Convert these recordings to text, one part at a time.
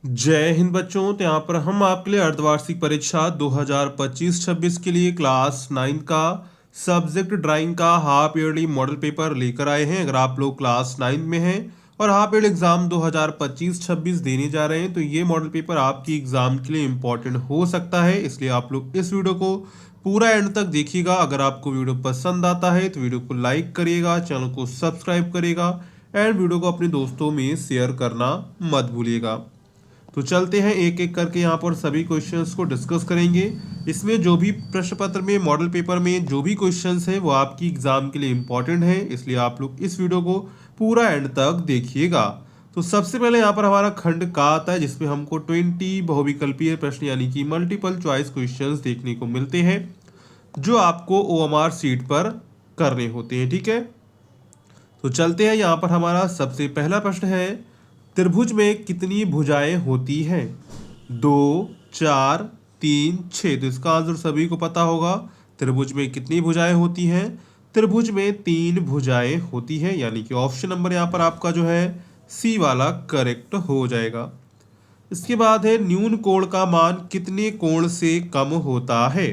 जय हिंद बच्चों। तो यहाँ पर हम आपके लिए अर्धवार्षिक परीक्षा 2025-26 के लिए क्लास 9 का सब्जेक्ट ड्राइंग का हाफ ईयरली मॉडल पेपर लेकर आए हैं। अगर आप लोग क्लास 9 में हैं और हाफ ईयरली एग्जाम 2025-26 देने जा रहे हैं तो ये मॉडल पेपर आपकी एग्जाम के लिए इम्पोर्टेंट हो सकता है, इसलिए आप लोग इस वीडियो को पूरा एंड तक देखिएगा। अगर आपको वीडियो पसंद आता है तो वीडियो को लाइक करिएगा, चैनल को सब्सक्राइब करिएगा एंड वीडियो को अपने दोस्तों में शेयर करना मत भूलिएगा। तो चलते हैं एक एक करके यहाँ पर सभी क्वेश्चंस को डिस्कस करेंगे। इसमें जो भी प्रश्न पत्र में मॉडल पेपर में जो भी क्वेश्चंस हैं वो आपकी एग्जाम के लिए इंपॉर्टेंट है, इसलिए आप लोग इस वीडियो को पूरा एंड तक देखिएगा। तो सबसे पहले यहाँ पर हमारा खंड का आता है जिसमें हमको 20 बहुविकल्पीय प्रश्न यानी कि मल्टीपल चॉइस क्वेश्चंस देखने को मिलते हैं जो आपको OMR सीट पर करने होते हैं। ठीक है, तो चलते हैं। यहाँ पर हमारा सबसे पहला प्रश्न है, त्रिभुज में कितनी भुजाएं होती हैं? 2, 4, 3, 6। तो इसका आंसर सभी को पता होगा। त्रिभुज में कितनी भुजाएं होती हैं? त्रिभुज में 3 भुजाएं होती हैं, यानी कि ऑप्शन नंबर यहाँ पर आपका जो है सी वाला करेक्ट हो जाएगा। इसके बाद है, न्यून कोण का मान कितने कोण से कम होता है?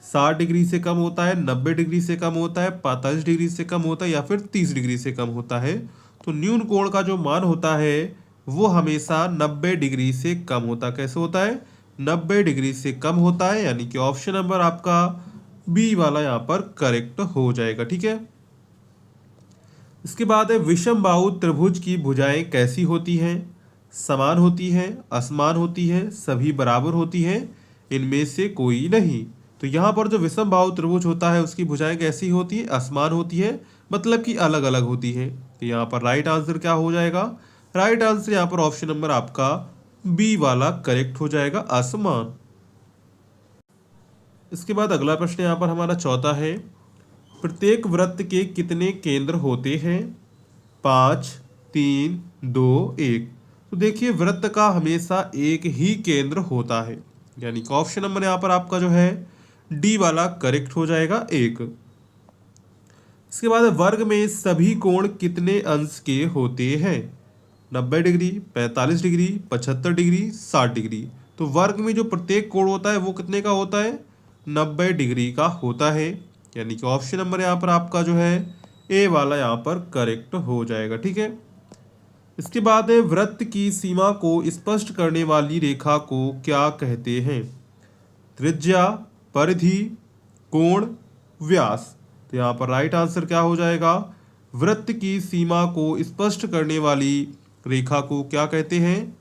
60 डिग्री से कम होता है, 90 डिग्री से कम होता है, 45 डिग्री से कम होता है या फिर 30 डिग्री से कम होता है? तो न्यून कोण का जो मान होता है वो हमेशा 90 डिग्री से कम होता है। कैसे होता है? 90 डिग्री से कम होता है, यानी कि ऑप्शन नंबर आपका बी वाला यहाँ पर करेक्ट हो जाएगा। ठीक है, इसके बाद है, विषम बाहु त्रिभुज की भुजाएं कैसी होती हैं? समान होती हैं, असमान होती हैं, सभी बराबर होती हैं, इनमें से कोई नहीं। तो यहाँ पर जो विषम बाहु त्रिभुज होता है उसकी भुजाएं कैसी होती है? असमान होती है, मतलब कि अलग अलग होती है। तो यहाँ पर राइट आंसर क्या हो जाएगा? राइट आंसर यहाँ पर ऑप्शन नंबर आपका बी वाला करेक्ट हो जाएगा, असमान। इसके बाद अगला प्रश्न यहाँ पर हमारा चौथा है, प्रत्येक वृत्त के कितने केंद्र होते हैं? 5, 3, 2, 1। तो देखिए, वृत्त का हमेशा एक ही केंद्र होता है, यानी कि ऑप्शन नंबर यहाँ पर आपका जो है डी वाला करेक्ट हो जाएगा, 1। इसके बाद वर्ग में सभी कोण कितने अंश के होते हैं? 90 डिग्री, 45 डिग्री, 75 डिग्री, 60 डिग्री। तो वर्ग में जो प्रत्येक कोण होता है वो कितने का होता है? 90 डिग्री का होता है, यानी कि ऑप्शन नंबर यहाँ पर आपका जो है ए वाला यहाँ पर करेक्ट हो जाएगा। ठीक है, इसके बाद है, वृत्त की सीमा को स्पष्ट करने वाली रेखा को क्या कहते हैं? त्रिज्या, परिधि, कोण, व्यास। तो यहाँ पर राइट आंसर क्या हो जाएगा? वृत्त की सीमा को स्पष्ट करने वाली रेखा को क्या कहते हैं?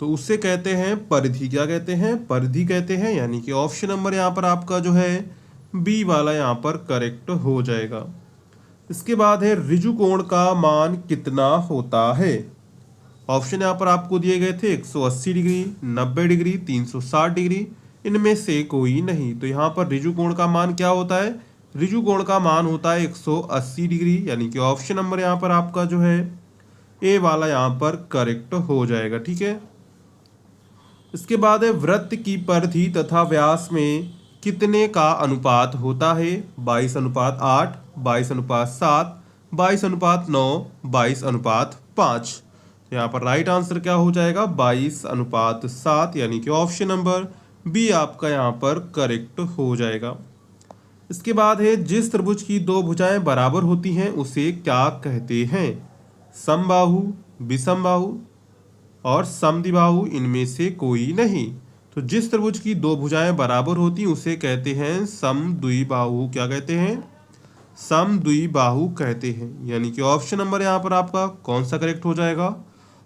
तो उससे कहते हैं परिधि। क्या कहते हैं? परिधि कहते हैं, यानी कि ऑप्शन नंबर यहाँ पर आपका जो है बी वाला यहाँ पर करेक्ट हो जाएगा। इसके बाद है, ऋजु कोण का मान कितना होता है? ऑप्शन यहाँ पर आपको दिए गए थे 180 डिग्री, 90 डिग्री, 360 डिग्री, इनमें से कोई नहीं। तो यहाँ पर ऋजु कोण का मान क्या होता है? ऋजु कोण का मान होता है 180 डिग्री, यानी कि ऑप्शन नंबर यहाँ पर आपका जो है ए वाला यहाँ पर करेक्ट हो जाएगा। ठीक है, इसके बाद है, वृत्त की परिधि तथा व्यास में कितने का अनुपात होता है? 22:8, 22:7, 22:9, 22:5। यहाँ पर राइट आंसर क्या हो जाएगा? 22:7, यानी कि ऑप्शन नंबर बी आपका यहाँ पर करेक्ट हो जाएगा। इसके बाद है, जिस त्रिभुज की दो भुजाएं बराबर होती हैं उसे क्या कहते हैं? समबाहु, विषमबाहु और समद्विबाहु, इनमें से कोई नहीं। तो जिस त्रिभुज की दो भुजाएं बराबर होती हैं उसे कहते हैं समद्विबाहु। क्या कहते हैं? समद्विबाहु कहते हैं, यानी कि ऑप्शन नंबर यहाँ पर आपका कौन सा करेक्ट हो जाएगा?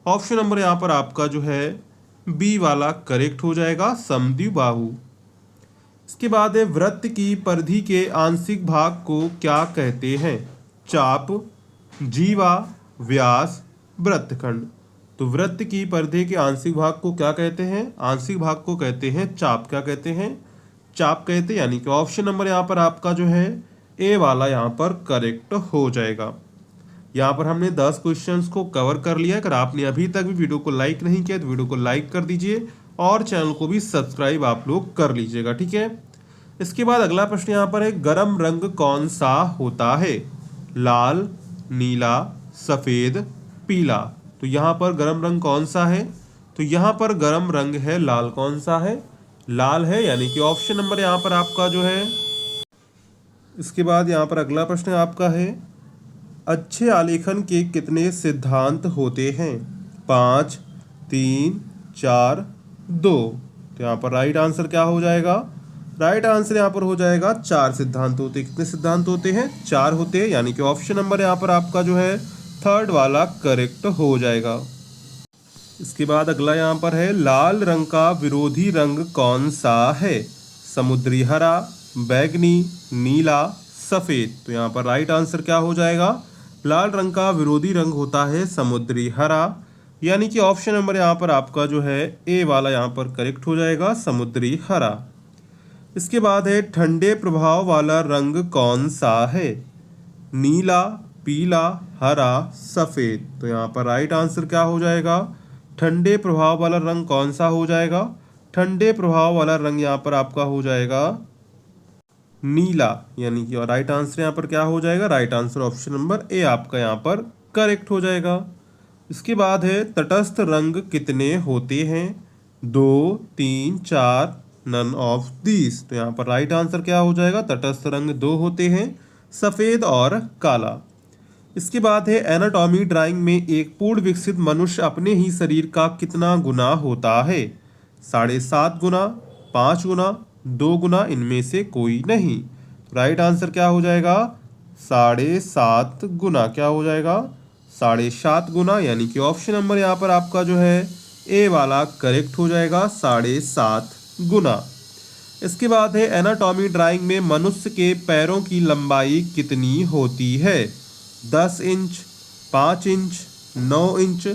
ऑप्शन नंबर यहाँ पर आपका जो है बी वाला करेक्ट हो जाएगा, समद्विबाहु। इसके बाद है, वृत्त की परिधि के आंशिक भाग को क्या कहते हैं? चाप, जीवा, व्यास, वृत्तखंड। तो वृत्त की परिधि के आंशिक भाग को क्या कहते हैं? आंशिक भाग को कहते हैं चाप। क्या कहते हैं? चाप कहते हैं, यानी कि ऑप्शन नंबर यहाँ पर आपका जो है ए वाला यहाँ पर करेक्ट हो जाएगा। यहाँ पर हमने 10 क्वेश्चंस को कवर कर लिया। अगर आपने अभी तक भी वीडियो को लाइक नहीं किया तो वीडियो को लाइक कर दीजिए और चैनल को भी सब्सक्राइब आप लोग कर लीजिएगा। ठीक है, इसके बाद अगला प्रश्न यहाँ पर है, गर्म रंग कौन सा होता है? लाल, नीला, सफेद, पीला। तो तो यहाँ पर गर्म रंग कौन सा है? तो यहाँ पर गर्म रंग है लाल। कौन सा है? लाल है, यानी कि ऑप्शन नंबर यहाँ पर आपका जो है। इसके बाद यहाँ पर अगला प्रश्न आपका है, अच्छे आलेखन के कितने सिद्धांत होते हैं? 5, 3, 4, 2। तो यहाँ पर राइट आंसर क्या हो जाएगा? राइट आंसर यहाँ पर हो जाएगा 4 सिद्धांत होते हैं। कितने सिद्धांत होते हैं? 4 होते हैं, यानी कि ऑप्शन नंबर यहाँ पर आपका जो है थर्ड वाला करेक्ट हो जाएगा। इसके बाद अगला यहाँ पर है, लाल रंग का विरोधी रंग कौन सा है? समुद्री हरा, बैगनी, नीला, सफेद। तो यहाँ पर राइट आंसर क्या हो जाएगा? लाल रंग का विरोधी रंग होता है समुद्री हरा, यानी कि ऑप्शन नंबर यहाँ पर आपका जो है ए वाला यहाँ पर करेक्ट हो जाएगा, समुद्री हरा। इसके बाद है, ठंडे प्रभाव वाला रंग कौन सा है? नीला, पीला, हरा, सफेद। तो यहाँ पर राइट आंसर क्या हो जाएगा? ठंडे प्रभाव वाला रंग कौन सा हो जाएगा? ठंडे प्रभाव वाला रंग यहाँ पर आपका हो जाएगा नीला, यानी कि राइट आंसर यहाँ पर क्या हो जाएगा? Right answer option number A आपका यहाँ पर करेक्ट हो जाएगा। इसके बाद है, तटस्थ रंग कितने होते हैं? 2, 3, 4, नन ऑफ दीज। तो यहाँ पर राइट आंसर क्या हो जाएगा? तटस्थ रंग 2 होते हैं, सफेद और काला। इसके बाद है, एनाटॉमी ड्राइंग में एक पूर्ण विकसित मनुष्य अपने ही शरीर का कितना गुना होता है? 7.5 गुना, 5 गुना, 2 गुना, इनमें से कोई नहीं। राइट आंसर क्या हो जाएगा? 7.5 गुना। क्या हो जाएगा? 7.5 गुना, यानी कि ऑप्शन नंबर यहाँ पर आपका जो है ए वाला करेक्ट हो जाएगा, 7.5 गुना। इसके बाद है, एनाटॉमी ड्राइंग में मनुष्य के पैरों की लंबाई कितनी होती है? 10 इंच, 5 इंच, 9 इंच,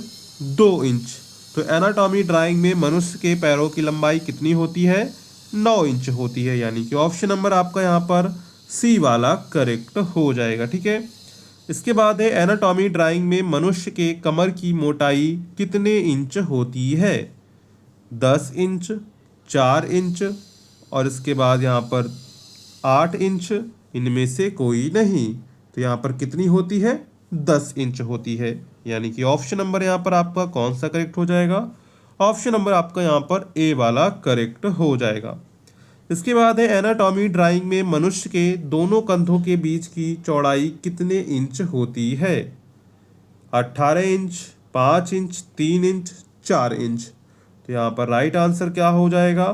2 इंच। तो एनाटॉमी ड्राइंग में मनुष्य के पैरों की लंबाई कितनी होती है? 9 इंच होती है, यानी कि ऑप्शन नंबर आपका यहाँ पर सी वाला करेक्ट हो जाएगा। ठीक है। इसके बाद है, एनाटॉमी ड्राइंग में मनुष्य के कमर की मोटाई कितने इंच होती है? 10 इंच, 4 इंच, और इसके बाद यहाँ पर 8 इंच, इनमें से कोई नहीं। तो यहाँ पर कितनी होती है? 10 इंच होती है, यानी कि ऑप्शन नंबर यहाँ पर आपका कौन सा करेक्ट हो जाएगा? ऑप्शन नंबर आपका यहाँ पर ए वाला करेक्ट हो जाएगा। इसके बाद है, एनाटॉमी ड्राइंग में मनुष्य के दोनों कंधों के बीच की चौड़ाई कितने इंच होती है? 18 इंच, 5 इंच, 3 इंच, 4 इंच। तो यहाँ पर राइट आंसर क्या हो जाएगा?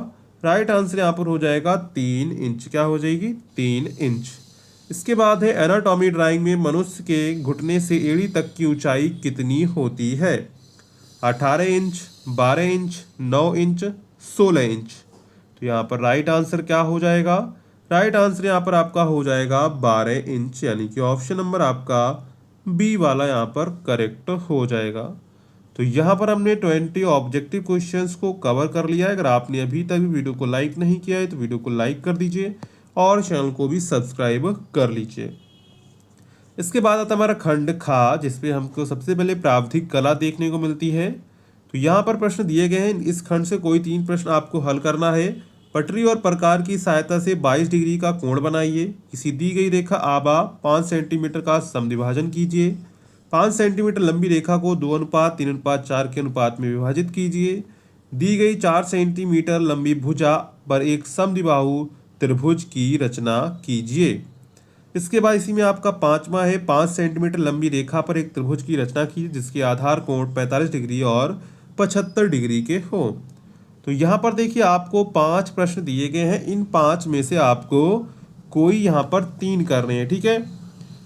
राइट आंसर यहाँ पर हो जाएगा 3 इंच। क्या हो जाएगी? 3 इंच। इसके बाद है, एनाटॉमी ड्राइंग में मनुष्य के घुटने से एड़ी तक की ऊंचाई कितनी होती है? 18 इंच, 12 इंच, 9 इंच, 16 इंच। तो यहाँ पर राइट आंसर क्या हो जाएगा? राइट आंसर यहाँ पर आपका हो जाएगा 12 इंच, यानी कि ऑप्शन नंबर आपका बी वाला यहाँ पर करेक्ट हो जाएगा। तो यहाँ पर हमने 20 ऑब्जेक्टिव क्वेश्चंस को कवर कर लिया है। अगर आपने अभी तक वीडियो को लाइक नहीं किया है तो वीडियो को लाइक कर दीजिए और चैनल को भी सब्सक्राइब कर लीजिए। इसके बाद आता हमारा खंड खा, जिसपे हमको सबसे पहले प्रावधिक कला देखने को मिलती है। तो यहाँ पर प्रश्न दिए गए हैं, इस खंड से कोई 3 प्रश्न आपको हल करना है। पटरी और प्रकार की सहायता से 22 डिग्री का कोण बनाइए। किसी दी गई रेखा आबा 5 सेंटीमीटर का समद्विभाजन कीजिए। 5 सेंटीमीटर लंबी रेखा को 2:3:4 के अनुपात में विभाजित कीजिए। दी गई 4 सेंटीमीटर लंबी भुजा पर एक समद्विबाहु त्रिभुज की रचना कीजिए। इसके बाद इसी में आपका 5वां है, 5 सेंटीमीटर लंबी रेखा पर एक त्रिभुज की रचना कीजिए जिसके आधार कोण 45 डिग्री और 75 डिग्री के हो। तो यहाँ पर देखिए आपको 5 प्रश्न दिए गए हैं। इन 5 में से आपको कोई यहाँ पर 3 करने हैं। ठीक है।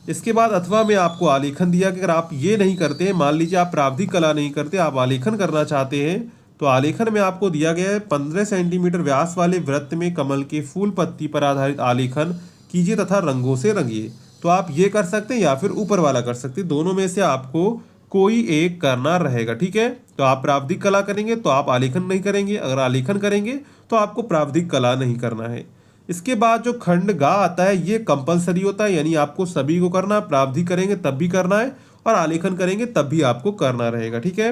इसके बाद अथवा में आपको आलेखन दिया कि अगर आप ये नहीं करते हैं, मान लीजिए आप प्रावधिक कला नहीं करते, आप आलेखन करना चाहते हैं, तो आलेखन में आपको दिया गया है 15 सेंटीमीटर व्यास वाले वृत्त में कमल के फूल पत्ती पर आधारित आलेखन कीजिए तथा रंगों से रंगिए। तो आप ये कर सकते हैं या फिर ऊपर वाला कर सकते हैं, दोनों में से आपको कोई एक करना रहेगा। ठीक है। तो आप प्रावधिक कला करेंगे तो आप आलेखन नहीं करेंगे, अगर आलेखन करेंगे तो आपको प्रावधिक कला नहीं करना है। इसके बाद जो खंड गा आता है ये कंपलसरी होता है, यानी आपको सभी को करना है। प्रावधिक करेंगे तब भी करना है और आलेखन करेंगे तब भी आपको करना रहेगा। ठीक है।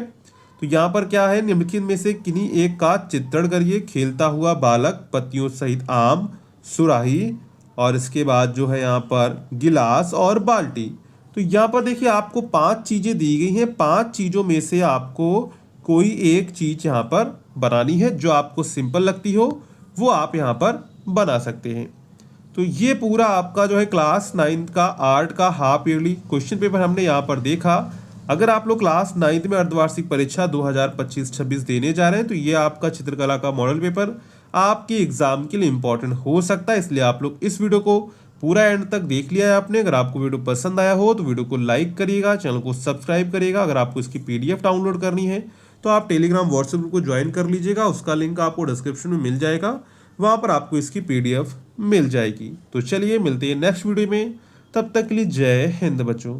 तो यहाँ पर क्या है, निम्नलिखित में से किन्हीं एक का चित्रण करिए। खेलता हुआ बालक, पत्तियों सहित आम, सुराही, और इसके बाद जो है यहाँ पर गिलास और बाल्टी। तो यहाँ पर देखिए आपको 5 चीज़ें दी गई हैं, 5 चीज़ों में से आपको कोई एक चीज़ यहाँ पर बनानी है जो आपको सिंपल लगती हो, वो आप यहाँ पर बना सकते हैं। तो ये पूरा आपका जो है क्लास 9th का आर्ट का हाफ ईयरली क्वेश्चन पेपर हमने यहाँ पर देखा। अगर आप लोग क्लास 9th में अर्धवार्षिक परीक्षा 2025-26 देने जा रहे हैं तो ये आपका चित्रकला का मॉडल पेपर आपके एग्जाम के लिए इंपॉर्टेंट हो सकता है, इसलिए आप लोग इस वीडियो को पूरा एंड तक देख लिया है आपने। अगर आपको वीडियो पसंद आया हो तो वीडियो को लाइक करिएगा, चैनल को सब्सक्राइब करिएगा। अगर आपको इसकी PDF डाउनलोड करनी है तो आप टेलीग्राम व्हाट्सएप ग्रुप को ज्वाइन कर लीजिएगा, उसका लिंक आपको डिस्क्रिप्शन में मिल जाएगा, वहाँ पर आपको इसकी PDF मिल जाएगी। तो चलिए मिलते हैं नेक्स्ट वीडियो में, तब तक के लिए जय हिंद बच्चों।